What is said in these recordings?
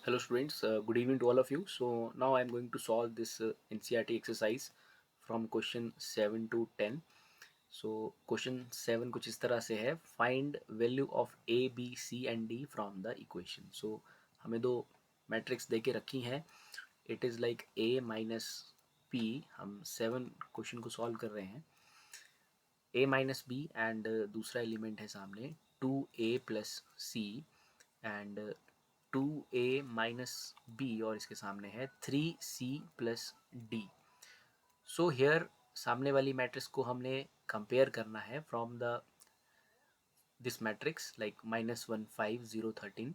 Hello students, good evening to all of you. So now I am going to solve this NCERT exercise from question 7 to 10. So question 7 कुछ इस तरह से है, find value of A, B, C and D from the equation. So हमें दो matrix दे के रखी हैं. It is like A minus P. हम 7 क्वेश्चन को सॉल्व कर रहे हैं. A minus B एंड दूसरा एलिमेंट है सामने 2A plus C and 2A minus B और इसके सामने है 3C plus D. So here सामने वाली मैट्रिक्स को हमने कंपेयर करना है from the this matrix like -1 5 0 13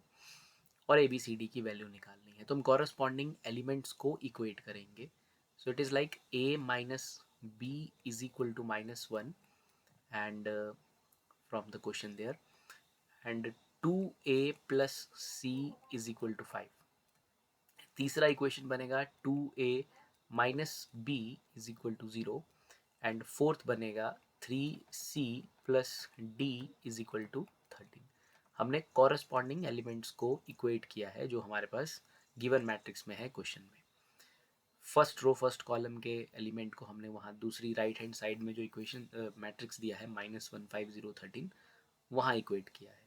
और ए बी सी डी की वैल्यू निकालनी है. तो हम कॉरस्पॉन्डिंग एलिमेंट्स को इक्वेट करेंगे. So it is like A minus B is equal to -1 and from the question there and 2A plus C is equal to 5. तीसरा equation बनेगा 2A minus B is equal to 0 and fourth बनेगा 3C plus D is equal to 13. हमने corresponding elements को equate किया है जो हमारे पास given matrix में है क्वेश्चन में. फर्स्ट रो फर्स्ट कॉलम के एलिमेंट को हमने वहाँ दूसरी राइट हैंड साइड में जो इक्वेशन मैट्रिक्स दिया है -1 5 0 13 वहाँ इक्वेट किया है.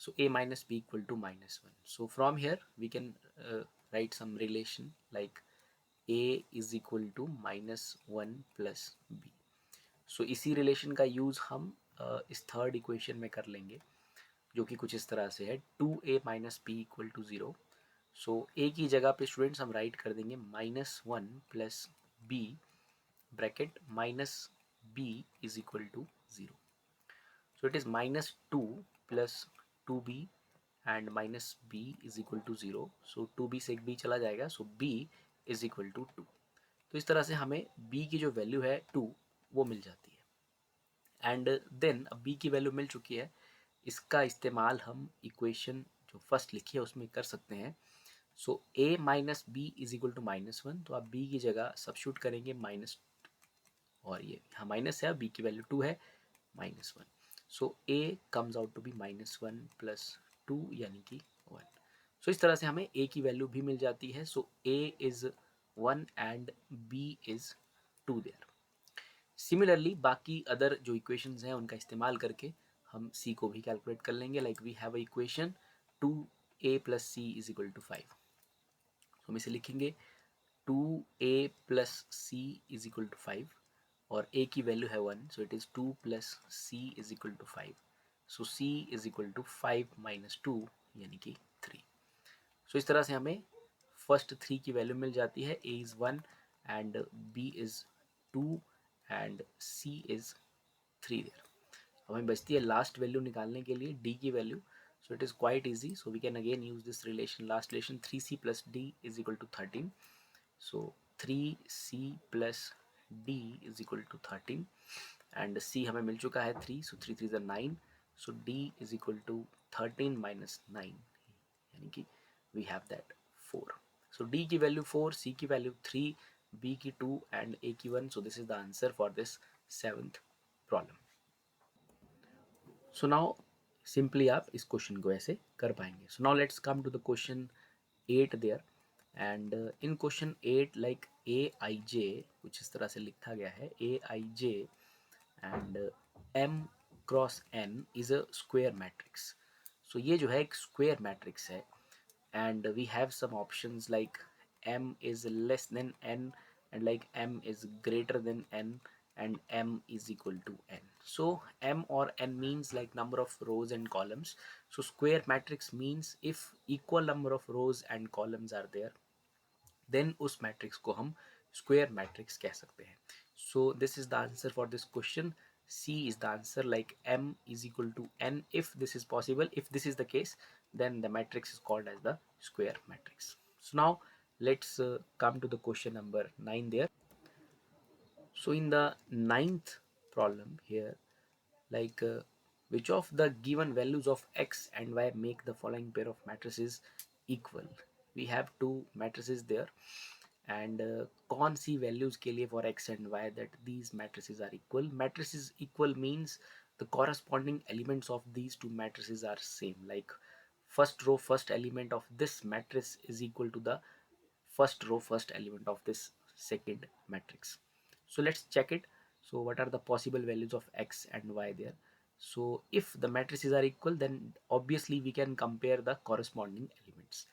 So A minus B equal to -1. So from here we can write some relation like A is equal to -1 plus B. So इसी रिलेशन का यूज़ हम इस थर्ड इक्वेशन में कर लेंगे जो कि कुछ इस तरह से है 2A minus B equal to 0. So A की जगह पे स्टूडेंट्स हम राइट कर देंगे -1 plus B bracket -B is equal to 0. So it is -2 plus 2B and -B is equal to 0. So 2B से एक B चला जाएगा. So B is equal to 2. तो इस तरह से हमें B की जो वैल्यू है 2 वो मिल जाती है. एंड देन अब B की वैल्यू मिल चुकी है. इसका इस्तेमाल हम इक्वेशन जो फर्स्ट लिखी है उसमें कर सकते हैं. सो A minus B is equal to -1. तो आप B की जगह सब्स्टिट्यूट करेंगे माइनस और ये यहाँ माइनस है. B की वैल्यू 2 है -1. So A comes out to be -1 plus 2 यानी कि 1. सो इस तरह से हमें A की वैल्यू भी मिल जाती है. So A is 1 and B is 2 there. Similarly बाकी अदर जो इक्वेशंस हैं उनका इस्तेमाल करके हम C को भी कैलकुलेट कर लेंगे. Like we have a equation 2A plus C is equal to 5. तो हम इसे लिखेंगे 2A plus C is equal to 5 और A की वैल्यू है 1. सो it is 2 plus C is equal to 5. So C is equal to 5 minus 2 यानी कि 3. सो इस तरह से हमें फर्स्ट 3 की वैल्यू मिल जाती है. A is 1 and B is 2 and C is 3 there. अब हमें बचती है लास्ट वैल्यू निकालने के लिए D की value. So it is quite easy. So we can again use this relation, last relation 3C plus D is equal to 13. So 3C plus D is equal to 13 and C हमें मिल चुका है 3. So 3 3 is 9. So D is equal to 13 minus 9 यानी कि we have that 4. So D की value 4, C की value 3, B की 2 and A की 1. So this is the answer for this 7th problem. So now simply आप इस question को ऐसे कर पाएंगे. So now let's come to the question 8 there. And in question 8 like Aij कुछ इस तरह से लिखा गया है Aij and M cross N is a square matrix. सो ये जो है एक स्क्वायर मैट्रिक्स है and we have some options like M is less than N and like M is greater than N and M is equal to N. So M or N means like number of rows and columns. So square matrix means if equal number of rows and columns are there then उस matrix को हम square matrix कह सकते हैं. So this is the answer for this question. C is the answer, like M is equal to N if this is possible. If this is the case then the matrix is called as the square matrix. So now let's come to the question number 9 there. So in the ninth problem here, like which of the given values of x and y make the following pair of matrices equal. We have two matrices there and कौन सी values के लिए for x and y that these matrices are equal. Matrices equal means the corresponding elements of these two matrices are same. Like first row first element of this matrix is equal to the first row first element of this second matrix. So let's check it. So what are the possible values of x and y there? So if the matrices are equal, then obviously we can compare the corresponding elements.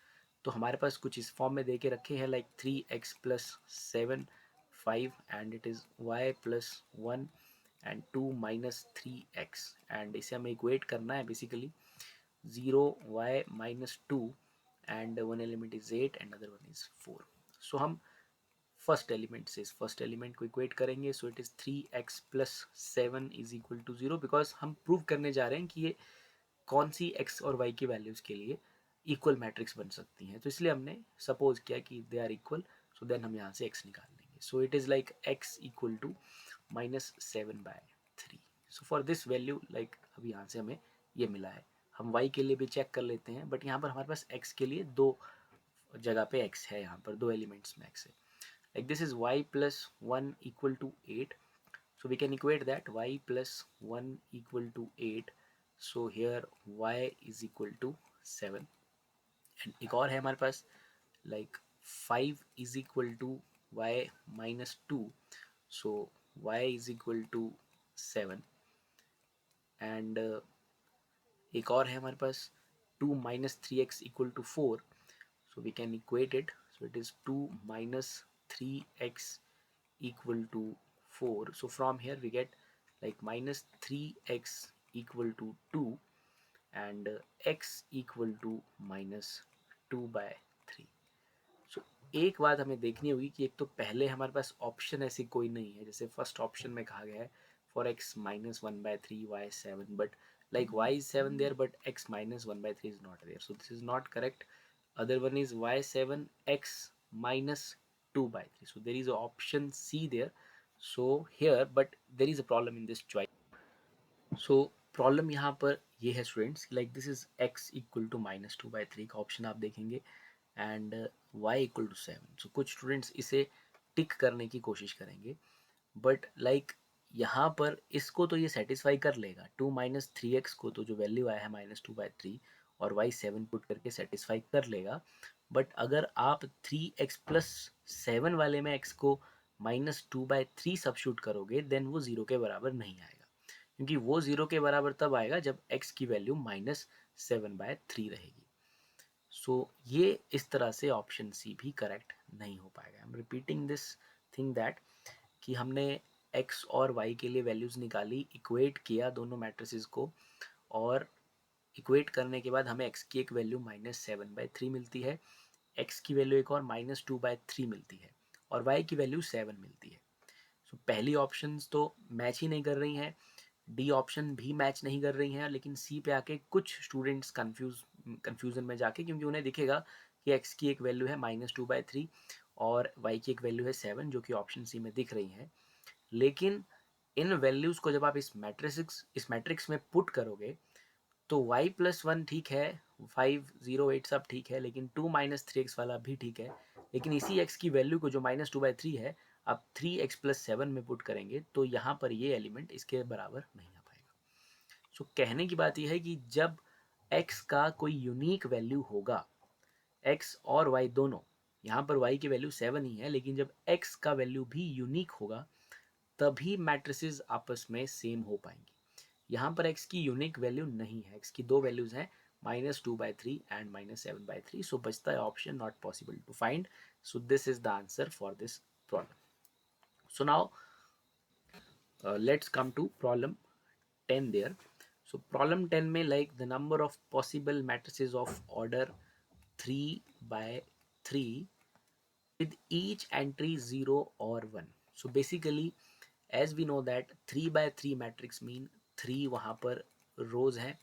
तो हमारे पास कुछ इस form में दे के रखे हैं, like 3x plus 7 5 and it is y plus 1 and 2 minus 3x, and इसे हमें इक्वेट करना है basically 0 y minus 2 and one element is 8 and other one is 4. So हम फर्स्ट एलिमेंट से फर्स्ट एलिमेंट को इक्वेट करेंगे. So it is 3x plus 7 is equal to 0, because हम prove करने जा रहे हैं कि ये कौन सी x और y की वैल्यूज़ के लिए इक्वल मैट्रिक्स बन सकती हैं. तो इसलिए हमने सपोज किया कि they are equal, so then हम यहाँ से x निकाल लेंगे. So it is like x equal to -7/3. So for this value, like अभी यहाँ से हमें ये मिला है. हम y के लिए भी चेक कर लेते हैं, बट यहाँ पर हमारे पास x के लिए दो जगह पे x है, यहाँ पर दो एलिमेंट्स में x है. Like this is y plus 1 equal to 8. So we can equate that y plus 1 equal to 8. So here y is equal to 7. And एक और है हमारे पास, like 5 is equal to y minus 2. So y is equal to 7. And एक और है हमारे पास 2 minus 3x equal to 4. So we can equate it. So it is 2 minus 3x equal to 4. So from here we get like minus 3x equal to 2 and x equal to -2/3. सो एक बात हमें देखनी होगी कि एक तो पहले हमारे पास ऑप्शन ऐसी कोई नहीं है, जैसे फर्स्ट ऑप्शन में कहा गया है for x -1/3 y 7, but like y is 7 there but x -1/3 is not there, so this is not correct. Other one is y 7 x -2/3, so there is an option C there. So here, but there is a problem in this choice. So problem यहाँ पर ये है students, like this is x equal to -2/3 का option आप देखेंगे and y equal to 7. So कुछ students इसे टिक करने की कोशिश करेंगे, बट लाइक यहाँ पर इसको तो ये सेटिस्फाई कर लेगा. 2 माइनस 3x को तो जो वैल्यू आया है -2/3 और y 7 पुट करके सेटिस्फाई कर लेगा. बट अगर आप 3x प्लस 7 वाले में x को -2/3 सब्स्टिट्यूट करोगे, देन वो 0 के बराबर नहीं आएगा, क्योंकि वो 0 के बराबर तब आएगा जब x की वैल्यू -7/3 रहेगी. सो ये इस तरह से ऑप्शन सी भी करेक्ट नहीं हो पाएगा. I am repeating this thing that कि हमने x और y के लिए वैल्यूज़ निकाली, इक्वेट किया दोनों मैट्रिसेस को, और इक्वेट करने के बाद हमें x की एक वैल्यू -7/3 मिलती है, x की वैल्यू एक और -2/3 मिलती है, और y की वैल्यू 7 मिलती है. सो पहली ऑप्शंस तो मैच ही नहीं कर रही हैं, डी ऑप्शन भी मैच नहीं कर रही हैं, लेकिन सी पे आके कुछ स्टूडेंट्स कन्फ्यूज़न में जाके, क्योंकि उन्हें दिखेगा कि एक्स की एक वैल्यू है -2/3 और वाई की एक वैल्यू है 7, जो कि ऑप्शन सी में दिख रही है. लेकिन इन वैल्यूज़ को जब आप इस मैट्रिक्स में पुट करोगे तो y प्लस 1 ठीक है, 5 0 8 सब ठीक है, लेकिन 2 माइनस 3x वाला भी ठीक है. लेकिन इसी x की वैल्यू को जो -2/3 है, आप 3x प्लस 7 में पुट करेंगे तो यहाँ पर ये एलिमेंट इसके बराबर नहीं आ पाएगा. सो कहने की बात यह है कि जब x का कोई यूनिक वैल्यू होगा, x और y दोनों, यहाँ पर y की वैल्यू 7 ही है, लेकिन जब x का वैल्यू भी यूनिक होगा तभी मैट्रिसेस आपस में सेम हो पाएंगी. यहाँ पर x की यूनिक वैल्यू नहीं है, x की दो वैल्यूज हैं -2/3 एंड -7/3. सो बचता है option not possible to find. So this is the answer for this problem. So now let's come to problem 10 there. So problem 10 में like the number of possible matrices of order 3/3 with each entry 0 or 1. So basically as we know that 3/3 matrix mean 3 वहाँ पर रोज हैं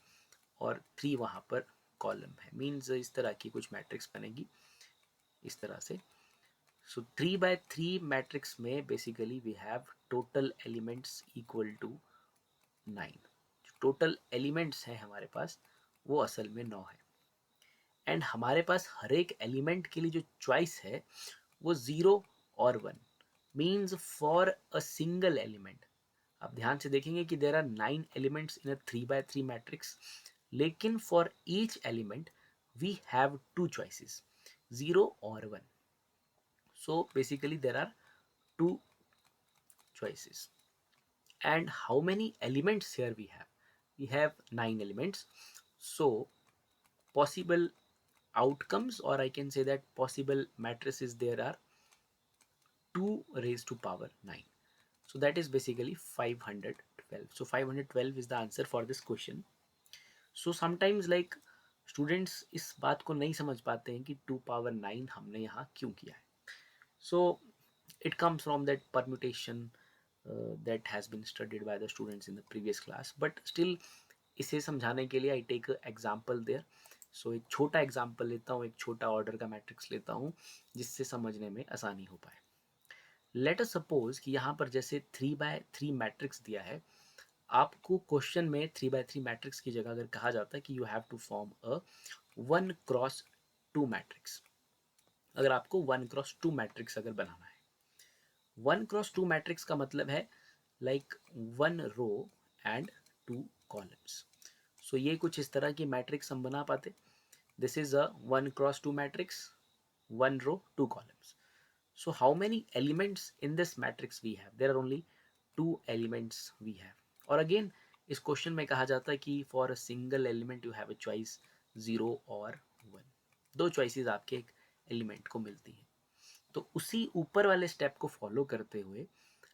और 3 वहाँ पर column है, means इस तरह की कुछ मैट्रिक्स बनेगी इस तरह से. सो 3/3 मैट्रिक्स में basically we have total elements equal to 9. Total elements हैं हमारे पास वो असल में 9 है, एंड हमारे पास हर एक एलिमेंट के लिए जो चॉइस है वो 0 और 1, means for a single element. आप ध्यान से देखेंगे कि there are 9 elements in a 3/3 matrix, लेकिन for each element we have two choices, 0 or 1. So basically there are two choices. And how many elements here we have? We have 9 elements. So possible outcomes, or I can say that possible matrices, there are 2 raised to power 9. So that is basically 512. So 512 is the answer for this question. So sometimes like students इस बात को नहीं समझ पाते हैं कि 2 power 9 हमने यहाँ क्यों किया है. So it comes from that permutation that has been studied by the students in the previous class, but still इसे समझाने के लिए I take a example there. So एक छोटा एग्जाम्पल लेता हूँ, एक छोटा ऑर्डर का मैट्रिक्स लेता हूँ जिससे समझने में आसानी हो पाए. लेट अस सपोज कि यहाँ पर जैसे 3x3 मैट्रिक्स दिया है, आपको क्वेश्चन में 3x3 मैट्रिक्स की जगह अगर कहा जाता है कि you have to form a 1x2 matrix, अगर आपको 1x2 मैट्रिक्स अगर बनाना है, 1x2 मैट्रिक्स का मतलब है like 1 row and 2 columns. So ये कुछ इस तरह की मैट्रिक्स हम बना पाते. This is a 1x2 matrix, 1 row 2 columns. So how many elements in this matrix we have? There are only 2 elements we have. और again इस क्वेश्चन में कहा जाता है कि for a single element you have a choice 0 और 1. दो choices आपके एक element को मिलती हैं. तो उसी ऊपर वाले स्टेप को फॉलो करते हुए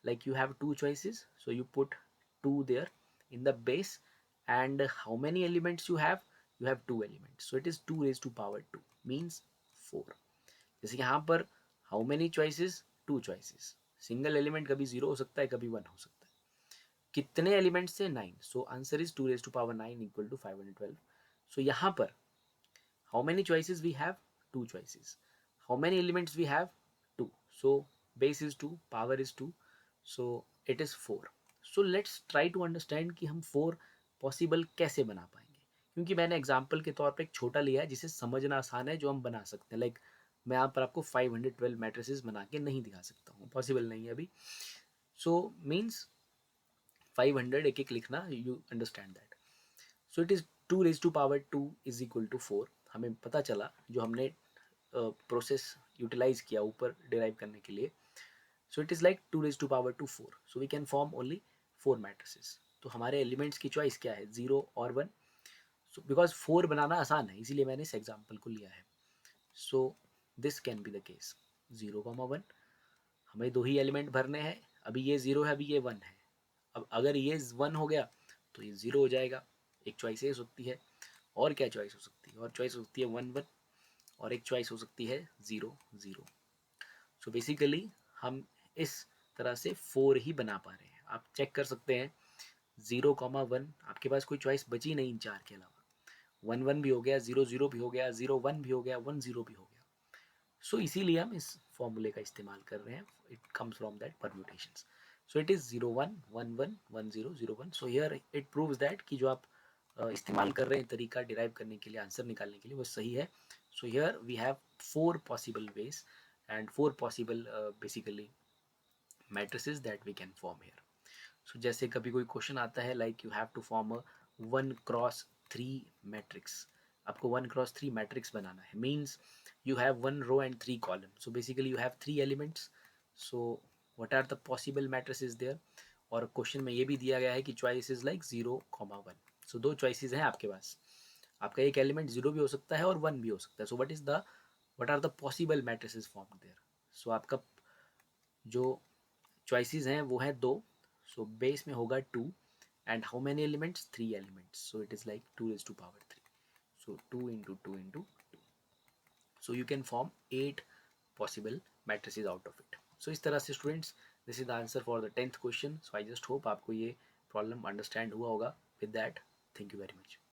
like you have two choices, so you put 2 there in the base, and how many elements you have? You have 2 elements, so it is 2 raised to power 2 means 4. जैसे यहाँ पर how many choices, 2 choices. Single element कभी 0 हो सकता है, कभी 1 हो सकता है. कितने एलिमेंट्स से? 9. So answer is 2 raise to power 9 equal to 512. So यहाँ पर how many choices we have? 2 choices. How many elements we have? 2. So base is 2, power is 2, so it is 4. So let's try to understand कि हम 4 possible कैसे बना पाएंगे, क्योंकि मैंने example के तौर पे एक छोटा लिया है जिसे समझना आसान है, जो हम बना सकते हैं. लाइक मैं यहाँ पर आपको 512 मैट्रिसेस बना के नहीं दिखा सकता हूँ, पॉसिबल नहीं है अभी. सो मीन्स 500 एक एक लिखना, you understand that. So it is 2 raise to power 2 is equal to 4. हमें पता चला जो हमने प्रोसेस यूटिलाइज किया ऊपर डिराइव करने के लिए. So it is like 2 raise to power to 4. So we can form only 4 matrices. तो हमारे एलिमेंट्स की चॉइस क्या है? 0 और 1. सो बिकॉज 4 बनाना आसान है, इसीलिए मैंने इस एग्जाम्पल को लिया है. So this can be the case 0,1. हमें 2 ही एलिमेंट भरने हैं. अभी ये 0 है, अभी ये 1 है. अब अगर ये 1 हो गया तो ये 0 हो जाएगा. एक चॉइस हो सकती है. और क्या चॉइस हो सकती है? और चॉइस हो सकती है 1 1, और एक चॉइस हो सकती है 0 0. सो बेसिकली हम इस तरह से 4 ही बना पा रहे हैं. आप चेक कर सकते हैं 0,1 आपके पास कोई चॉइस बची नहीं इन 4 के अलावा. 1 1 भी हो गया, 0 0 भी हो गया, 0 1 भी हो गया, 1 0 भी हो गया. सो इसीलिए हम इस फॉर्मूले का इस्तेमाल कर रहे हैं. It comes from that permutations. So it is 0 1 1 1 1 0 0 1. So here it proves that कि जो आप इस्तेमाल कर रहे हैं तरीका डिराइव करने के लिए, आंसर निकालने के लिए, वो सही है. So here we have 4 possible ways and 4 possible basically matrices that we can form here. So जैसे कभी कोई क्वेश्चन आता है like you have to form a 1x3 matrix. आपको 1x3 मैट्रिक्स बनाना है, means you have 1 row and 3 columns. So basically you have 3 elements. So what are the possible matrices there? और question में ये भी दिया गया है कि choice is like 0,1. So 2 choices हैं आपके पास. आपका एक एलिमेंट 0 भी हो सकता है और 1 भी हो सकता है. So what are the possible matrices formed there? So आपका जो चॉइसेस हैं वो है 2. सो बेस में होगा 2 and how many elements? 3 elements. So it is like 2 raised to power 3. So 2 into 2 into 2. So you can form 8 possible matrices out of it. So इस तरह से students, this is the answer for the 10th question. So I just hope आपको ये problem understand हुआ होगा. With that, thank you very much.